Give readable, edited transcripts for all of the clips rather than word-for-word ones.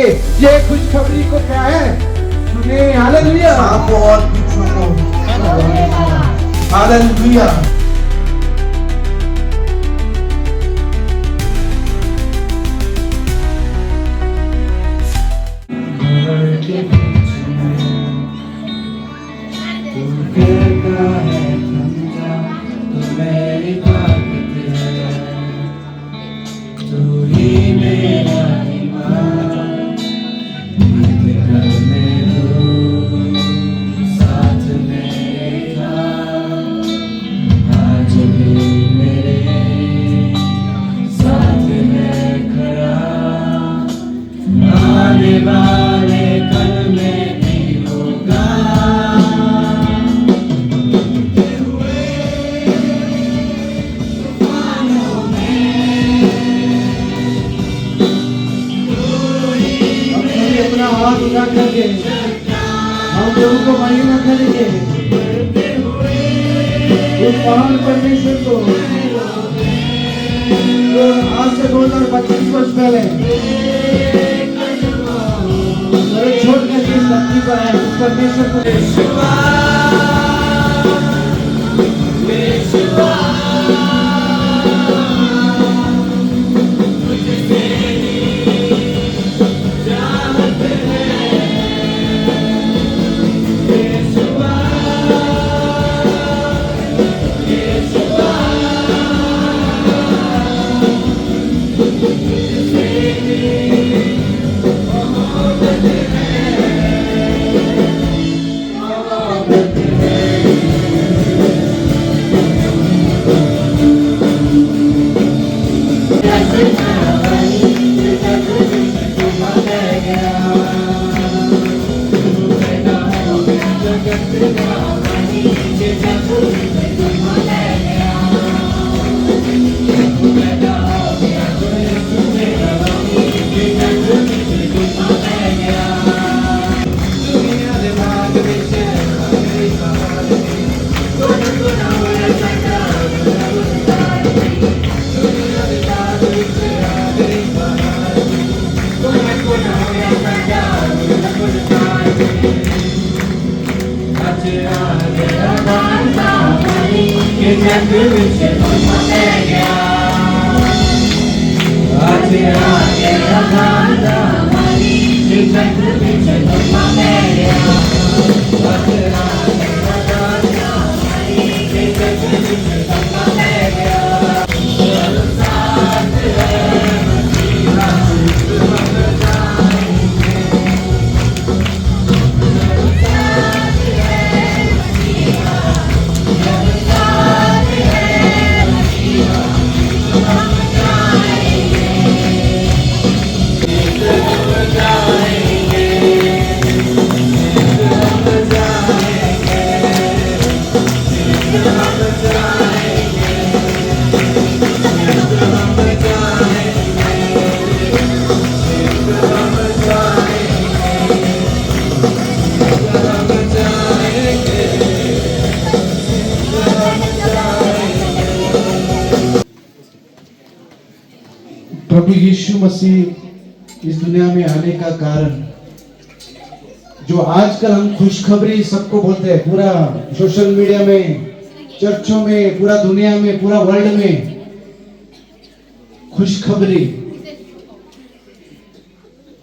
ये खुशखबरी को क्या है सुने। हालेलुया। आपको और किसी को हालेलुया। हम प्रभु को महिमा करेंगे उस महान परमेश्वर को जो आज से 2025 वर्ष पहले छोड़ करके धरती पर आए उस परमेश्वर को। प्रभु यीशु मसीह इस दुनिया में आने का कारण, जो आजकल हम खुशखबरी सबको बोलते हैं, पूरा सोशल मीडिया में, चर्चों में, पूरा दुनिया में, पूरा वर्ल्ड में खुशखबरी।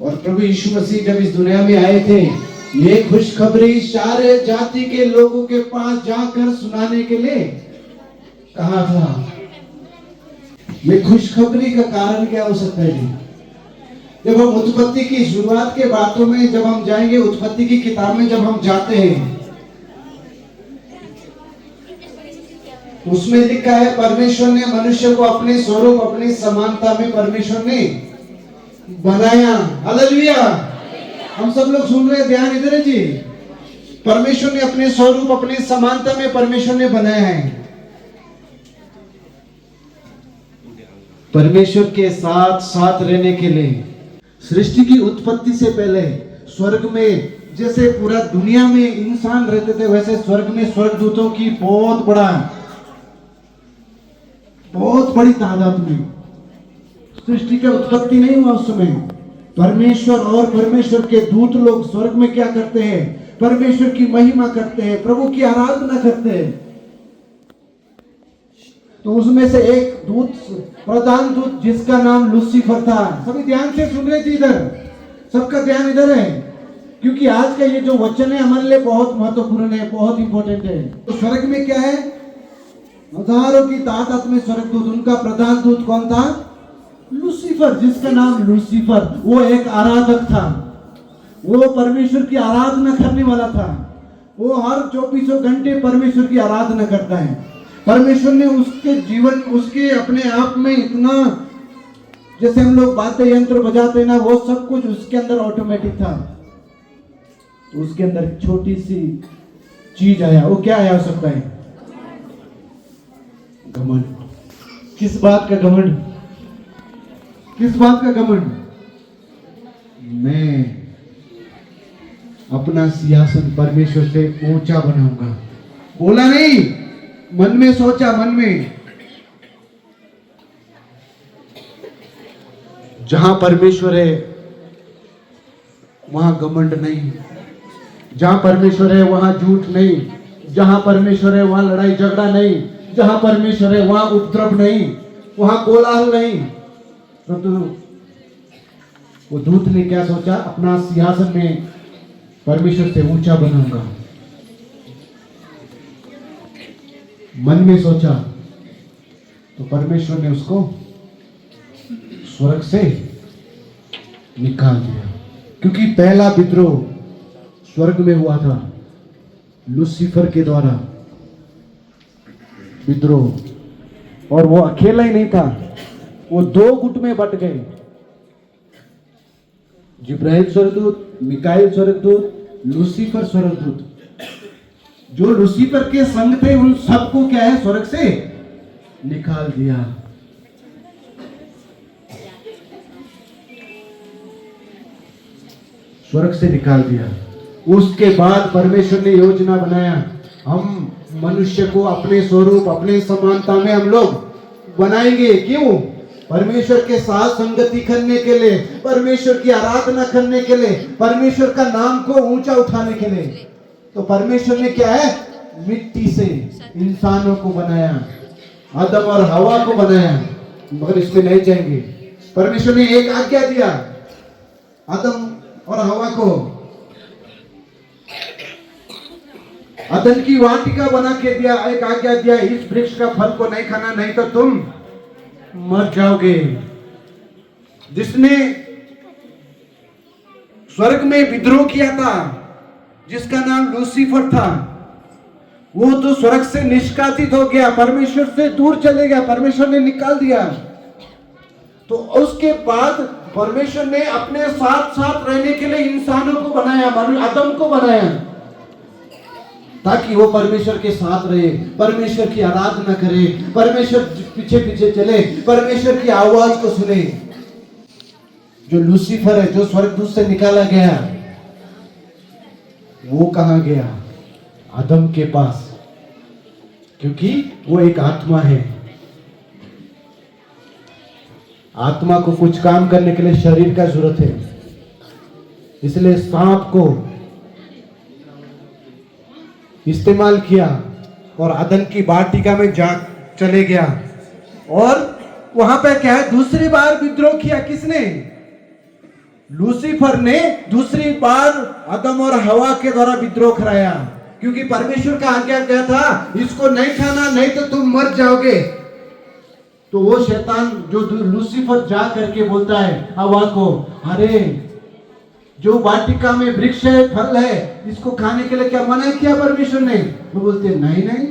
और प्रभु यीशु मसीह जब इस दुनिया में आए थे, ये खुशखबरी सारे जाति के लोगों के पास जाकर सुनाने के लिए कहा था। ये खुशखबरी का कारण क्या हो सकता है जी? जब हम उत्पत्ति की शुरुआत के बातों में जब हम जाएंगे, उत्पत्ति की किताब में जब हम जाते हैं, उसमें लिखा है परमेश्वर ने मनुष्य को अपने स्वरूप अपनी समानता में परमेश्वर ने बनाया। हालेलुया। हम सब लोग सुन रहे हैं, ध्यान इधर है जी। परमेश्वर ने अपने स्वरूप अपनी समानता में परमेश्वर ने बनाया है। परमेश्वर के साथ साथ रहने के लिए सृष्टि की उत्पत्ति से पहले स्वर्ग में जैसे पूरा दुनिया में इंसान रहते थे, वैसे स्वर्ग में स्वर्गदूतों की बहुत बड़ी तादाद में। सृष्टि का उत्पत्ति नहीं हुआ उस समय, परमेश्वर और परमेश्वर के दूत लोग स्वर्ग में क्या करते हैं? परमेश्वर की महिमा करते हैं, प्रभु की आराधना करते हैं। तो उसमें से एक दूत, प्रधान दूत, जिसका नाम लूसीफर था। सभी ध्यान से सुन रहे थे, इधर सबका ध्यान इधर है, क्योंकि आज का ये जो वचन है हमारे लिए बहुत महत्वपूर्ण है, बहुत इंपॉर्टेंट है। तो स्वर्ग में क्या है? हजारों की तादाद में स्वर्गदूत, उनका प्रधान दूत कौन था? लूसीफर, जिसका नाम लूसीफर। वो एक आराधक था, वो परमेश्वर की आराधना करने वाला था। वो हर 24 घंटे परमेश्वर की आराधना करता है। परमेश्वर ने उसके जीवन, उसके अपने आप में इतना, जैसे हम लोग वाद्य यंत्र बजाते हैं ना, वो सब कुछ उसके अंदर ऑटोमेटिक था। तो उसके अंदर एक छोटी सी चीज आया। वो क्या आया हो सकता है? घमंड। किस बात का घमंड? किस बात का घमंड? मैं अपना सिंहासन परमेश्वर से ऊंचा बनाऊंगा। बोला नहीं, मन में सोचा, मन में। जहां परमेश्वर है वहां घमंड नहीं, जहां परमेश्वर है वहां झूठ नहीं, जहां परमेश्वर है वहां लड़ाई झगड़ा नहीं, जहां परमेश्वर है वहां उपद्रव नहीं, वहां कोलाहल नहीं। तो वो दूत ने क्या सोचा? अपना सिंहासन में परमेश्वर से ऊंचा बनाऊंगा। मन में सोचा, तो परमेश्वर ने उसको स्वर्ग से निकाल दिया, क्योंकि पहला विद्रोह स्वर्ग में हुआ था, लूसीफर के द्वारा विद्रोह। और वो अकेला ही नहीं था, वो दो गुट में बट गए। जिब्राइल स्वर्गदूत, मिकाएल स्वर्गदूत, लूसीफर स्वर्गदूत। जो लूसीफर के संग थे उन सबको क्या है? स्वर्ग से निकाल दिया। स्वर्ग से निकाल दिया। उसके बाद परमेश्वर ने योजना बनाया, हम मनुष्य को अपने स्वरूप, अपने समानता में हम लोग बनाएंगे। क्यों? परमेश्वर के साथ संगति करने के लिए, परमेश्वर की आराधना करने के लिए, परमेश्वर का नाम को ऊंचा उठाने के लिए। तो परमेश्वर ने क्या है? मिट्टी से इंसानों को बनाया, आदम और हवा को बनाया। मगर इसमें नहीं जाएंगे। परमेश्वर ने एक आज्ञा दिया आदम और हवा को, अदन की वाटिका बना के दिया, एक आज्ञा दिया, इस वृक्ष का फल को नहीं खाना, नहीं तो तुम मर जाओगे। जिसने स्वर्ग में विद्रोह किया था, जिसका नाम लूसीफर था, वो तो स्वर्ग से निष्कासित हो गया, परमेश्वर से दूर चले गया, परमेश्वर ने निकाल दिया। तो उसके बाद परमेश्वर ने अपने साथ साथ रहने के लिए इंसानों को बनाया, आदम को बनाया, ताकि वो परमेश्वर के साथ रहे, परमेश्वर की आराधना करे, परमेश्वर पीछे पीछे चले, परमेश्वर की आवाज को सुने। जो लूसीफर है, जो स्वर्गदूत से निकाला गया, वो कहां गया? आदम के पास, क्योंकि वो एक आत्मा है। आत्मा को कुछ काम करने के लिए शरीर का जरूरत है, इसलिए सांप को इस्तेमाल किया और अदन की वाटिका में जा चले गया। और वहां पे क्या है? दूसरी बार विद्रोह किया। किसने? लूसीफर ने दूसरी बार आदम और हवा के द्वारा विद्रोह कराया, क्योंकि परमेश्वर का आज्ञा क्या था? इसको नहीं खाना, नहीं तो तुम मर जाओगे। तो वो शैतान जो लूसीफर जा करके बोलता है हवा को, अरे जो वाटिका में वृक्ष है, फल है, इसको खाने के लिए क्या मना किया परमेश्वर ने? वो बोलते नहीं नहीं,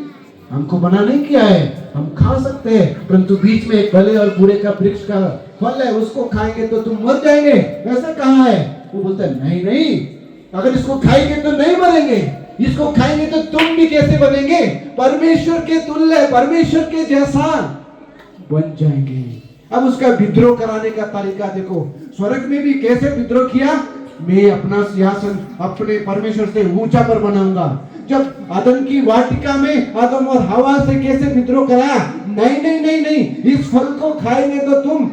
हमको मना नहीं किया है, हम खा सकते हैं, परंतु बीच में एक भले और बुरे का वृक्ष का फल है, उसको खाएंगे तो तुम मर जाएंगे, ऐसा कहा है? वो बोलता है नहीं नहीं, अगर इसको खाएंगे तो नहीं मरेंगे, इसको खाएंगे तो तुम भी कैसे बनेंगे? परमेश्वर के तुल्य, परमेश्वर के जैसा बन जाएंगे। अब उसका विद्रोह कराने का तरीका देखो। स्वर्ग में भी कैसे विद्रोह किया? मैं अपना सिंहासन अपने परमेश्वर से ऊंचा पर बनाऊंगा। जब आदम की वाटिका में आदम और हवा से कैसे विद्रोह कराया? नहीं नहीं नहीं नहीं, इस फल को खाएंगे तो तुम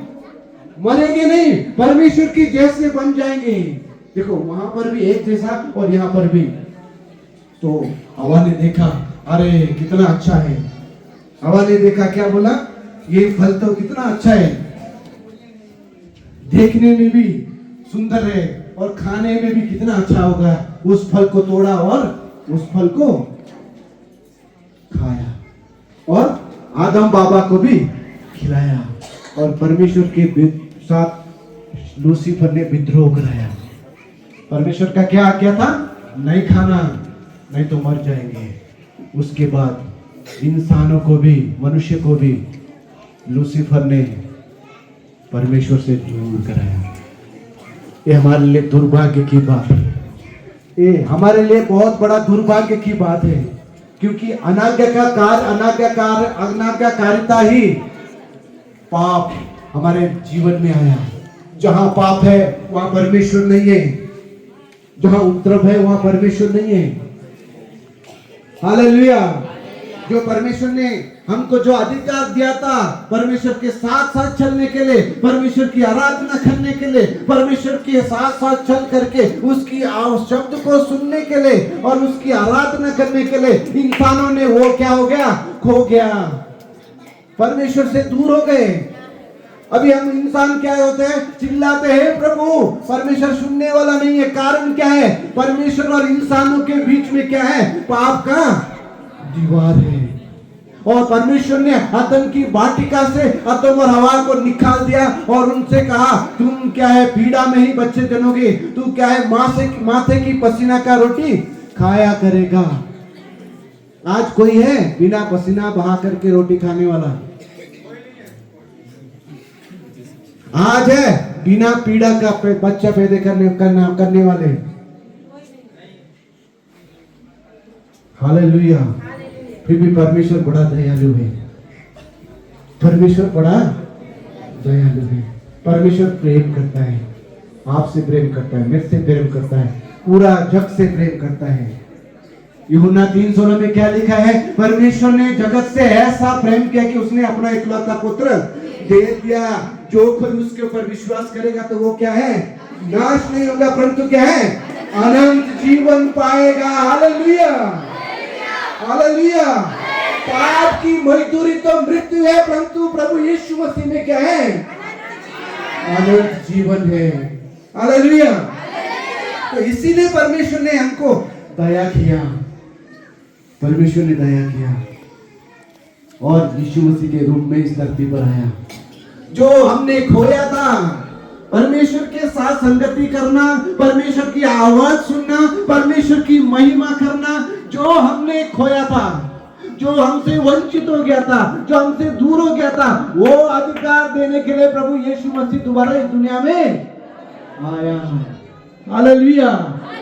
मरेंगे नहीं, परमेश्वर की जैसे बन जाएंगे। देखो वहां पर भी एक जैसा और यहाँ पर भी। तो हवा ने देखा, अरे कितना अच्छा है। हवा ने देखा, क्या बोला, ये फल तो कितना अच्छा है, देखने में भी सुंदर है और खाने में भी कितना अच्छा होगा। उस फल को तोड़ा और उस फल को खाया और आदम बाबा को भी खिलाया। और परमेश्वर के साथ लूसीफर ने विद्रोह कराया। परमेश्वर का क्या आज्ञा था, नहीं खाना, नहीं तो मर जाएंगे। उसके बाद इंसानों को भी, मनुष्य को भी लूसीफर ने परमेश्वर से दूर कराया। ये हमारे लिए दुर्भाग्य की बात है। ये हमारे लिए बहुत बड़ा दुर्भाग्य की बात है, क्योंकि अनाज्ञाकारिता ही पाप हमारे जीवन में आया। जहां पाप है वहां परमेश्वर नहीं है, जहां उपद्रव है वहां परमेश्वर नहीं है। हालेलुया। जो परमेश्वर ने हमको जो अधिकार दिया था परमेश्वर के साथ साथ चलने के लिए, परमेश्वर की आराधना करने के लिए, परमेश्वर के साथ साथ चल करके उसकी शब्द को सुनने के लिए और उसकी आराधना करने के लिए, इंसानों ने वो क्या हो गया, खो गया, परमेश्वर से दूर हो गए। अभी हम इंसान क्या होते हैं, चिल्लाते हैं प्रभु, परमेश्वर सुनने वाला नहीं है। कारण क्या है, परमेश्वर और इंसानों के बीच में क्या है, पाप का दीवार है। और परमेश्वर ने आदम की वाटिका से आदम और हवा को निकाल दिया और उनसे कहा, तुम क्या है, पीड़ा में ही बच्चे जनोगे, तू क्या है, माथे की पसीना का रोटी खाया करेगा। आज कोई है बिना पसीना बहा करके रोटी खाने वाला? आज है बिना पीड़ा का बच्चा पैदा करने वाले? हालेलुया। फिर भी परमेश्वर बड़ा दयालु है। परमेश्वर बड़ा दयालु है। परमेश्वर प्रेम करता है, आपसे प्रेम करता है, मेरे से प्रेम करता है, पूरा जग से प्रेम करता है। यूहन्ना 3:16 में क्या लिखा है, परमेश्वर ने जगत से ऐसा प्रेम किया कि उसने अपना इकलौता पुत्र दे दिया। जो कोई उसके ऊपर विश्वास करेगा तो वो क्या है, नाश नहीं होगा परंतु क्या है, अनंत जीवन पाएगा। Hallelujah, hallelujah. पाप की मजदूरी तो मृत्यु है, परंतु प्रभु यीशु मसीह में क्या है, अनंत जीवन है। हालेलुया। तो इसीलिए परमेश्वर ने हमको दया किया, परमेश्वर ने दया किया और यीशु मसीह के रूप में इस धरती पर आया। जो हमने खोया था, परमेश्वर के साथ संगति करना, परमेश्वर की आवाज सुनना, परमेश्वर की महिमा करना, जो हमने खोया था, जो हमसे वंचित हो गया था, जो हमसे दूर हो गया था, वो अधिकार देने के लिए प्रभु यीशु मसीह दोबारा इस दुनिया में आया। हालेलुया।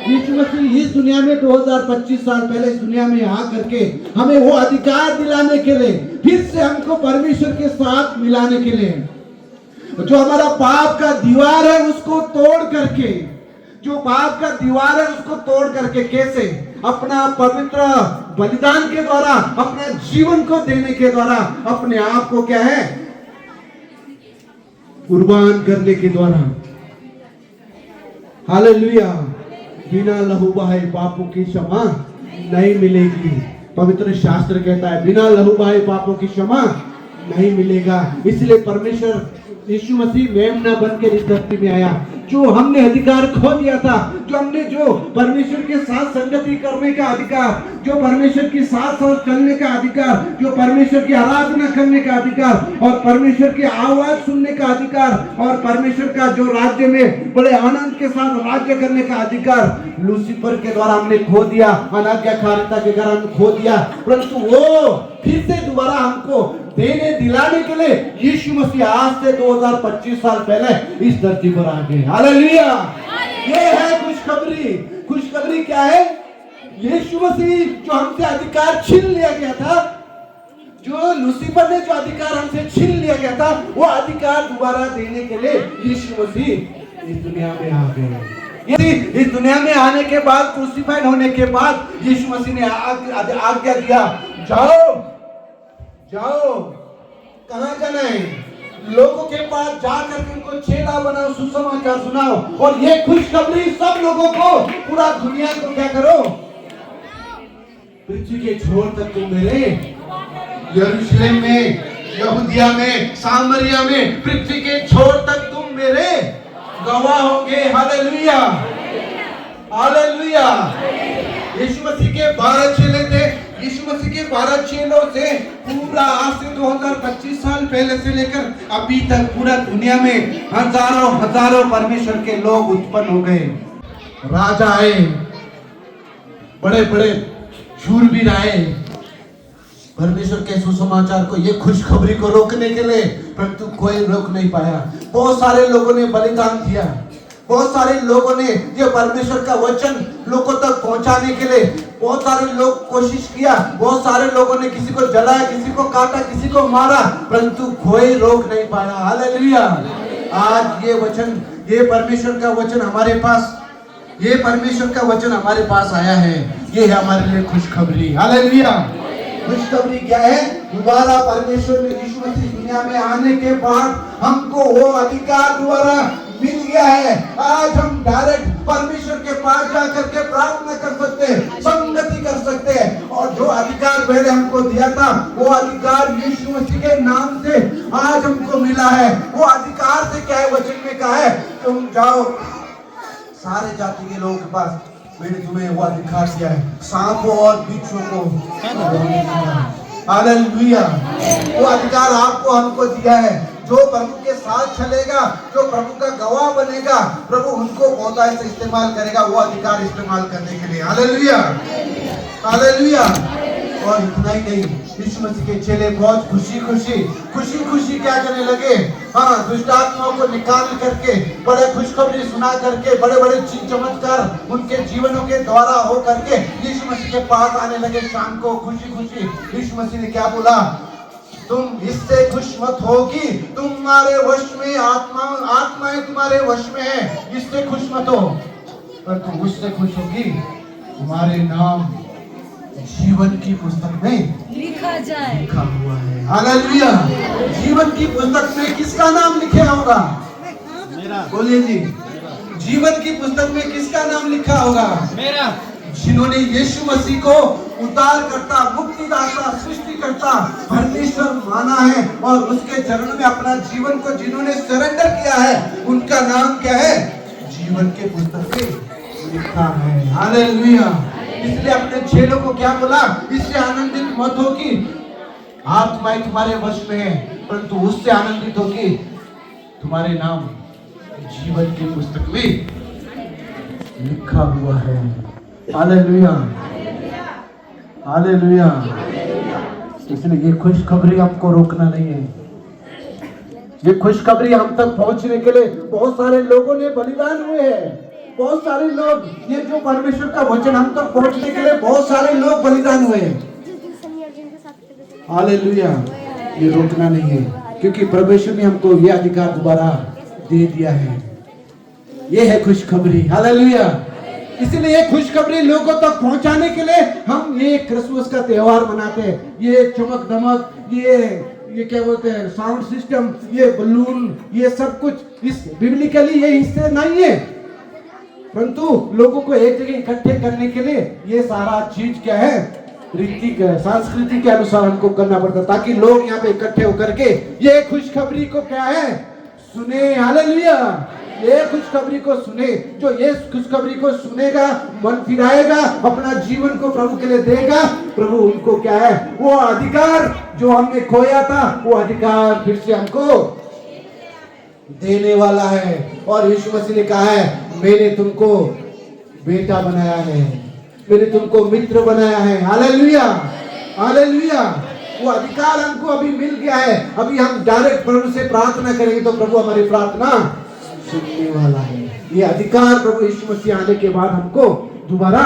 यीशु मसीह इस दुनिया में 2025 साल पहले इस दुनिया में आ करके हमें वो अधिकार दिलाने के लिए, फिर से हमको परमेश्वर के साथ मिलाने के लिए, जो हमारा पाप का दीवार है उसको तोड़ करके, जो पाप का दीवार है उसको तोड़ करके, कैसे, अपना पवित्र बलिदान के द्वारा, अपना जीवन को देने के द्वारा, अपने आप को क्या है, कुर्बान करने के द्वारा। हालेलुया। बिना लहू बहाए पापों की क्षमा नहीं मिलेगी। पवित्र शास्त्र कहता है बिना लहू बहाए पापों की क्षमा नहीं मिलेगा। इसलिए परमेश्वर यीशु मसीह मेमना बनकर इस धरती में आया। जो हमने अधिकार खो दिया था, जो परमेश्वर के साथ संगति करने का अधिकार, जो परमेश्वर के साथ साथ चलने का अधिकार, जो परमेश्वर की आराधना करने का अधिकार और परमेश्वर की आवाज सुनने का अधिकार और परमेश्वर का जो राज्य में बड़े आनंद के साथ राज्य करने का अधिकार लूसीफर के द्वारा हमने खो दिया, अनाज्ञाकारिता के कारण खो दिया। परंतु वो फिर से दोबारा हमको देने दिलाने के लिए यीशु मसीह आज से 2025 साल पहले इस धरती पर आ गए। हालेलुया। ये है खुशखबरी। खुशखबरी क्या है? यीशु मसीह जो हमसे अधिकार छीन लिया गया था, जो लूसीफर ने जो अधिकार हमसे छीन लिया गया था, वो अधिकार दोबारा देने के लिए यीशु मसीह इस दुनिया में आ गए। इस दुनिया में आने के बाद, क्रूसिफाइड होने के बाद यीशु मसीह ने आज्ञा दिया, जाओ जाओ। कहां जाना है? लोगों के पास जाकर के उनको चेला बनाओ, सुसमाचार सुनाओ, और ये खुशखबरी सब लोगों को, पूरा दुनिया को क्या करो, पृथ्वी के छोर तक तुम मेरे, यरूशलेम में, यहूदिया में, सामरिया में, पृथ्वी के छोर तक तुम मेरे गवाह होंगे। Hallelujah, hallelujah. यीशु मसीह के 12 चेले थे। यीशु मसीह के 12 चेलों से पूरा आज से 2025 साल पहले से लेकर अभी तक पूरा दुनिया में हजारों हजारों परमेश्वर के लोग उत्पन्न हो गए। राजा आए, बड़े बड़े शूरवीर आए परमेश्वर के सुसमाचार को, ये खुशखबरी को रोकने के लिए, परंतु कोई रोक नहीं पाया। बहुत सारे लोगों ने बलिदान दिया, बहुत सारे लोगों ने ये परमेश्वर का वचन लोगों तक पहुंचाने के लिए बहुत सारे लोग कोशिश किया, बहुत सारे लोगों ने किसी को जलाया, किसी को काटा, किसी को मारा, परंतु कोई रोक नहीं पाया। हालेलुया। आज ये वचन, ये परमेश्वर का वचन हमारे पास, ये परमेश्वर का वचन हमारे पास आया है, ये है हमारे लिए खुशखबरी। हालेलुया। खुशखबरी क्या है? दोबारा परमेश्वर में यीशु मसीह दुनिया में आने के बाद हमको वो अधिकार दोबारा मिल गया है। आज हम डायरेक्ट परमेश्वर के पास जाकर के प्रार्थना कर सकते हैं, संगति कर सकते हैं, और जो अधिकार पहले हमको दिया था वो अधिकार यीशु मसीह के नाम से आज हमको मिला है। वो अधिकार से क्या है? वचन में कहा है तुम जाओ सारे जाति के लोगों के पास, मैंने तुम्हें वो अधिकार दिया है, सांपों और बिच्छू को। हालेलुया। वो अधिकार आपको हमको दिया है। जो प्रभु के साथ चलेगा, जो प्रभु का गवाह बनेगा, प्रभु उनको बहुतायत से इस्तेमाल करेगा वो अधिकार इस्तेमाल करने के लिए। Hallelujah, hallelujah. और इतना ही नहीं, यीशु मसीह के चेले बहुत खुशी खुशी क्या करने लगे? हाँ, दुष्ट आत्माओं को निकाल करके, बड़े खुशखबरी सुना करके, बड़े बड़े चीज चमत्कार उनके जीवनों के द्वारा हो करके यीशु मसीह के पास आने लगे। शाम को खुशी यीशु मसीह ने क्या बोला? तुम इससे खुश मत होगी, तुम्हारे वश में आत्माएं तुम्हारे वश में है, इससे खुश मत हो, पर तुम उससे खुश होगी तुम्हारे नाम जीवन की पुस्तक में लिखा जाए, लिखा हुआ है। हालेलुया। जीवन की पुस्तक में किसका नाम लिखा होगा? मेरा। बोलिए जी, जीवन की पुस्तक में किसका नाम लिखा होगा? मेरा। जिन्होंने यीशु मसीह को उद्धारकर्ता, मुक्तिदाता, सृष्टिकर्ता, परमेश्वर माना है और उसके चरणों में अपना जीवन को जिन्होंने सरेंडर किया है, उनका नाम क्या है? जीवन के पुस्तक में लिखा है। हालेलुया। इसलिए अपने चेलों को क्या बोला? इससे आनंदित मत हो कि आत्माएं तुम्हारे वश में है, परंतु उससे आनंदित हो कि तुम्हारे नाम जीवन की पुस्तक में लिखा हुआ है। Hallelujah, hallelujah. इसलिए ये खुशखबरी हमको रोकना नहीं है। ये खुशखबरी हम तक पहुंचने के लिए बहुत सारे लोगों ने बलिदान हुए हैं। बहुत सारे लोग, ये जो परमेश्वर का वचन हम तक पहुंचने के लिए बहुत सारे लोग बलिदान हुए हैं। हालेलुया। ये रोकना नहीं है, क्योंकि परमेश्वर ने हमको ये अधिकार दोबारा दे दिया है। ये है खुशखबरी। हालेलुया। इसलिए ये खुशखबरी लोगों तक पहुंचाने के लिए हम ये क्रिसमस का त्योहार मनाते हैं। ये चमक दमक, ये क्या बोलते हैं, साउंड सिस्टम, ये बलून, ये सब कुछ इस बिब्लिकली ये हिस्से नहीं है, परंतु लोगों को एक जगह इकट्ठे करने के लिए ये सारा चीज क्या है? रीति का, संस्कृति के अनुसार हमको करना पड़ता, ताकि लोग यहाँ पे इकट्ठे होकर के ये खुशखबरी को क्या है? सुने। हालेलुया। ये खुशखबरी को सुने। जो ये खुशखबरी को सुनेगा, मन फिराएगा, अपना जीवन को प्रभु के लिए देगा, प्रभु उनको क्या है? वो अधिकार जो हमने खोया था, वो अधिकार फिर से हमको देने वाला है। और यीशु मसीह ने कहा है, मैंने तुमको बेटा बनाया है, मैंने तुमको मित्र बनाया है। Hallelujah, hallelujah. वो अधिकार हमको अभी मिल गया है। अभी हम डायरेक्ट प्रभु से प्रार्थना करेंगे तो प्रभु हमारी प्रार्थना सुनने वाला है। ये अधिकार प्रभु यीशु मसीह आने के बाद हमको दोबारा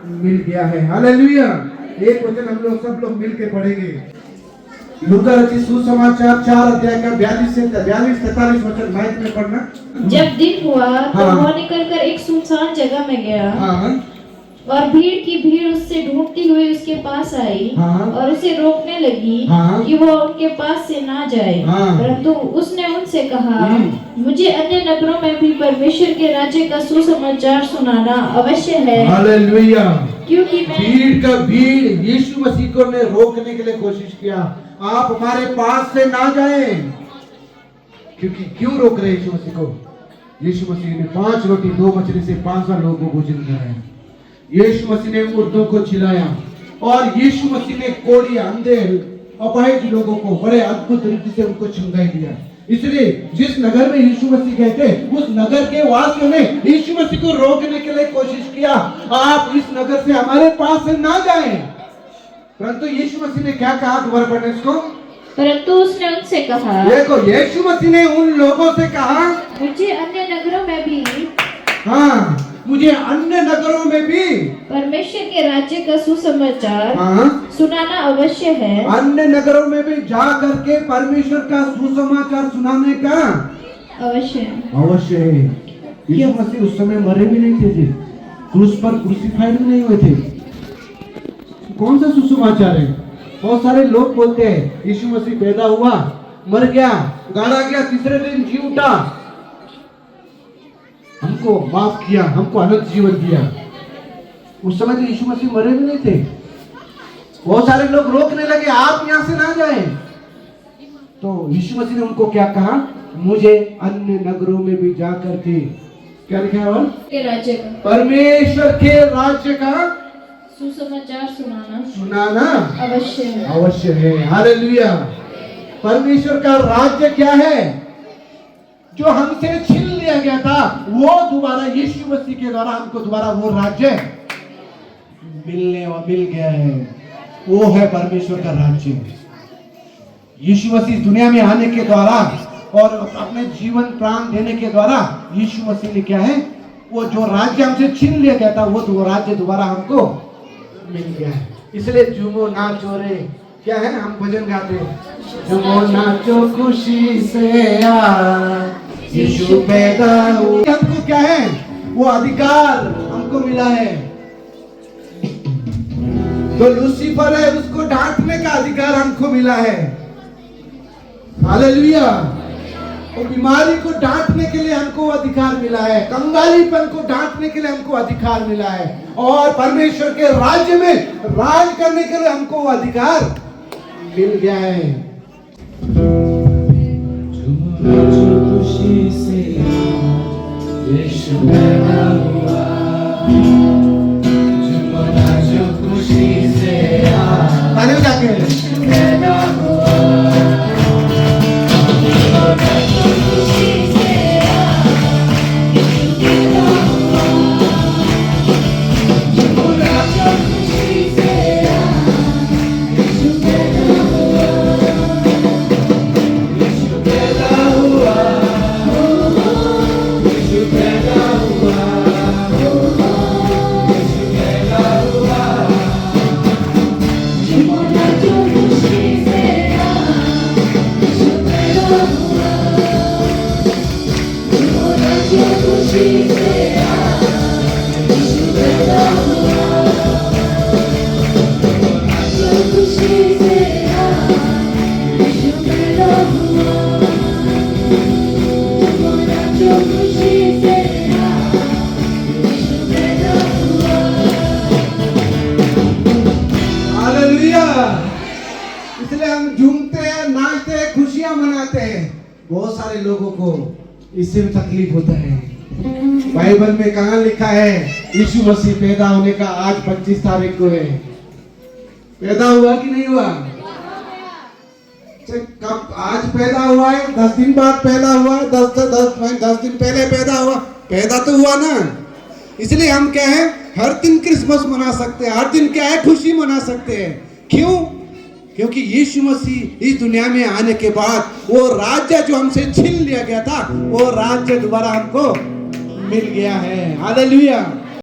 मिल गया है। हालेलुया। एक वचन हम लोग सब लोग मिलकर पढ़ेंगे। लूका रचित सुसमाचार 4 अध्याय का 42 से 43 वचन माइक में पढ़ना। जब दिन हुआ तो वह निकलकर एक सुनसान जगह में गया। और भीड़ की भीड़ उससे ढूंढती हुई उसके पास आई हाँ। और उसे रोकने लगी हाँ। कि वो उनके पास से ना जाए। हाँ। परंतु उसने उनसे कहा, मुझे अन्य नगरों में भी परमेश्वर के राज्य का सुसमाचार सुनाना अवश्य है, हालेलुया। क्योंकि मैं भीड़ यीशु मसीह को ने रोकने के लिए कोशिश किया, आप हमारे पास से ना जाएं। क्योंकि क्यों रोक रहे यीशु मसीह को? यीशु मसीह ने 5 रोटी 2 मछली से 5,000 लोगों को भोजन कराया। यीशु मसीह ने मुर्दों को छिलाया और यीशु मसीह ने कोढ़ी, अंधे, अपाहिज लोगों को बड़े अद्भुत रीति से उनको चंगाई दिया। इसलिए जिस नगर में यीशु मसीह गए थे, उस नगर के वासियों ने यीशु मसीह को रोकने के लिए कोशिश किया, आप इस नगर से हमारे पास से ना जाएं। परंतु यीशु मसीह ने क्या कहा? दोबारा पढ़ने इसको। परंतु उसने उनसे कहा, देखो, यीशु मसीह ने उन लोगों से कहा, मुझे अन्य नगरों में भी, हाँ, मुझे अन्य नगरों में भी परमेश्वर के राज्य का सुसमाचार, हाँ, सुनाना अवश्य है। अन्य नगरों में भी जा करके परमेश्वर का सुसमाचार सुनाने का अवश्य है। यीशु मसीह उस समय मरे भी नहीं थे, क्रूस पर क्रूसीफाइड भी नहीं हुए थे। कौन सा सुसमाचार है? बहुत सारे लोग बोलते हैं यीशु मसीह पैदा हुआ, मर गया, गाड़ा गया, तीसरे दिन जी उठा, हमको माफ किया, हमको अनंत जीवन दिया। उस समय तो यीशु मसीह मरे भी नहीं थे। बहुत सारे लोग रोकने लगे, आप यहां से ना जाएं। तो यीशु मसीह ने उनको क्या कहा? मुझे अन्य नगरों में भी जाकर के क्या लिखा है? के राज्य का, परमेश्वर के राज्य का सुसमाचार सुनाना अवश्य है। हालेलुया। परमेश्वर का राज्य क्या है? जो हमसे छीन लिया गया था, वो दोबारा यीशु मसीह के द्वारा हमको दोबारा वो राज्य मिल गया है। वो है परमेश्वर का राज्य। यीशु मसीह दुनिया में आने के द्वारा और अपने जीवन प्राण देने के द्वारा यीशु मसीह ने क्या है? वो जो राज्य हमसे छीन लिया गया था, वो राज्य दोबारा हमको मिल गया है। इसलिए झूमो नाचो रे, क्या है? हम भजन गाते हैं, झूमो नाचो खुशी से आज यीशु पैदा हुआ। हमको क्या है? वो अधिकार हमको मिला है। तो लूसीफर है, उसको डांटने का अधिकार हमको मिला है। हालेलुया। वो बीमारी को डांटने के लिए हमको अधिकार मिला है, कंगालीपन को डांटने के लिए हमको अधिकार मिला है, और परमेश्वर के राज्य में राज करने के लिए हमको वो अधिकार मिल गया है। खुशी से यीशु पैदा हुआ, खुशी से पैदा हुआ। इसलिए हम झूमते हैं, नाचते हैं, खुशियां मनाते हैं। बहुत सारे लोगों को इससे भी तकलीफ होता है। बाइबल में कहां लिखा है? यीशु मसीह पैदा होने का आज 25 तारीख को है। पैदा हुआ कि नहीं हुआ? कब आज पैदा हुआ है? 10 दिन बाद पैदा हुआ, 10 दिन पहले पैदा हुआ, पैदा तो हुआ ना। इसलिए हम क्या है, हर दिन क्रिसमस मना सकते हैं, हर दिन क्या है, खुशी मना सकते हैं। क्यों? क्योंकि यीशु मसीह इस दुनिया में आने के बाद वो राज्य जो हमसे छीन लिया गया था, वो राज्य दोबारा हमको मिल गया है। हालेलुया।